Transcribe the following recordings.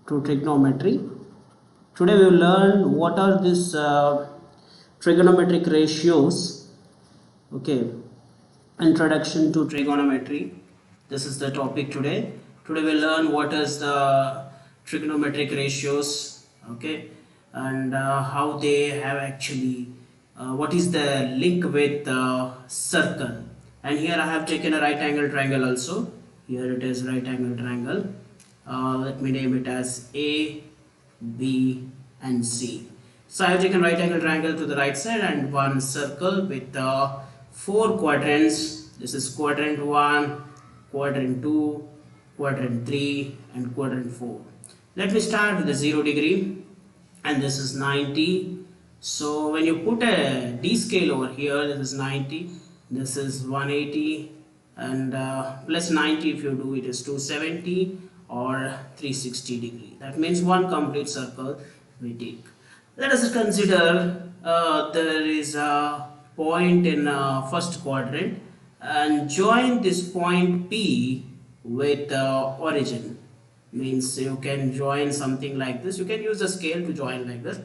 to trigonometry. Today we will learn what are these trigonometric ratios. Okay, introduction to trigonometry. This is the topic today. Today we will learn what is the trigonometric ratios. Okay, and how they have actually what is the link with the circle. And here I have taken a right angle triangle also. Here it is right angle triangle. Let me name it as A, B and C. So I have taken right angle triangle to the right side and one circle with 4 quadrants. This is quadrant 1, quadrant 2, quadrant 3 and quadrant 4. Let me start with the 0 degree and this is 90. So when you put a D scale over here, this is 90, this is 180 and plus 90 if you do it is 270 or 360 degree. That means one complete circle we take. Let us consider there is a point in first quadrant and join this point P with origin. Means you can join something like this. You can use a scale to join like this.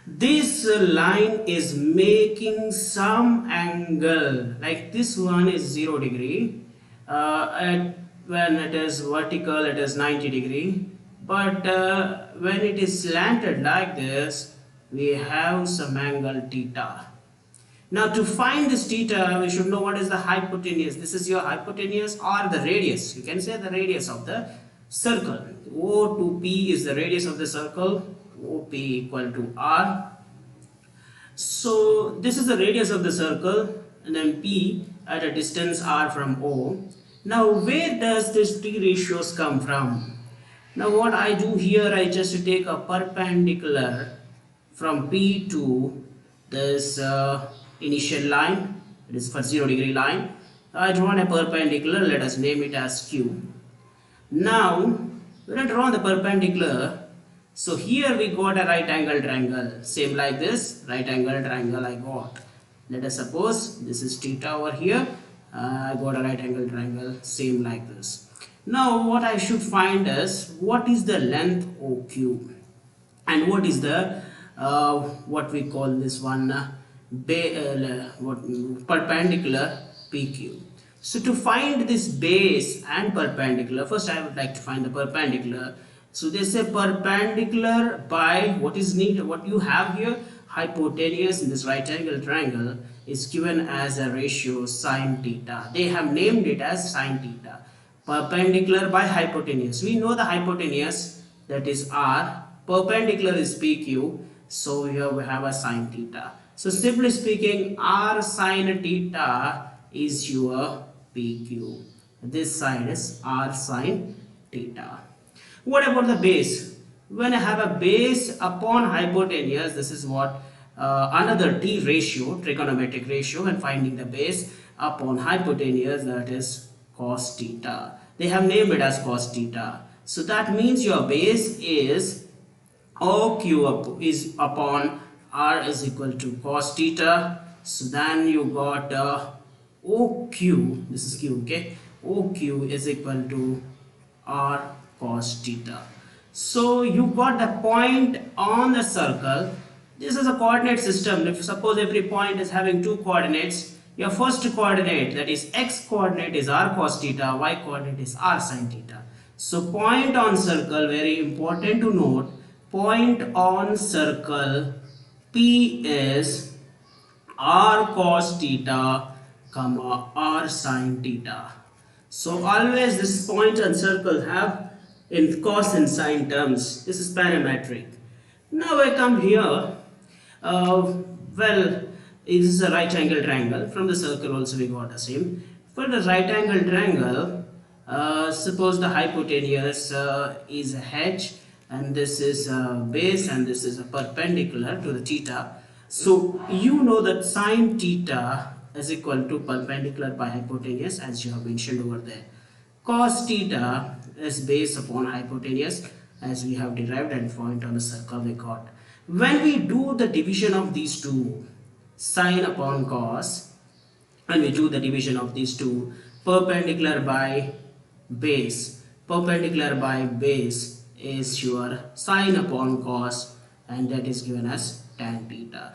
This line is making some angle, like this one is 0 degree, when it is vertical it is 90 degree, but when it is slanted like this we have some angle theta. Now to find this theta we should know what is the hypotenuse. This is your hypotenuse or the radius, you can say the radius of the circle. O to P is the radius of the circle, OP equal to R. So this is the radius of the circle and then P at a distance R from O. Now where does this T ratios come from? Now what I do here, I just take a perpendicular from P to this initial line. It is for 0 degree line. I draw a perpendicular, let us name it as Q. Now when I draw the perpendicular, so here we got a right angle triangle, same like this right angle triangle I got. Let us suppose this is theta over here. I got a right angle triangle same like this. Now what I should find is what is the length OQ and what is the what we call this one perpendicular PQ. So to find this base and perpendicular, first I would like to find the perpendicular. So they say perpendicular by what is needed, what you have here, hypotenuse in this right angle triangle is given as a ratio sine theta. They have named it as sine theta. Perpendicular by hypotenuse. We know the hypotenuse, that is R. Perpendicular is PQ. So here we have a sine theta. So simply speaking, R sine theta is your PQ. This side is R sine theta. What about the base? When I have a base upon hypotenuse, this is what another T ratio, trigonometric ratio, and finding the base upon hypotenuse, that is cos theta. They have named it as cos theta. So that means your base is OQ is upon R is equal to cos theta. So then you got OQ, this is Q, okay? OQ is equal to R cos theta. So you got the point on the circle. This is a coordinate system. If suppose every point is having 2 coordinates, your first coordinate, that is x coordinate, is R cos theta, y coordinate is R sin theta. So point on circle, very important to note, point on circle P is R cos theta comma R sin theta. So always this point on circle have in cos and sine terms. This is parametric. Now I come here. Well, this is a right angle triangle. From the circle also we got the same. For the right angle triangle, suppose the hypotenuse is a h and this is a base and this is a perpendicular to the theta. So you know that sine theta is equal to perpendicular by hypotenuse, as you have mentioned over there. Cos theta is base upon hypotenuse, as we have derived, and point on the circle we got. When we do the division of these two, sine upon cos, and we do the division of these two, perpendicular by base is your sine upon cos, and that is given as tan theta.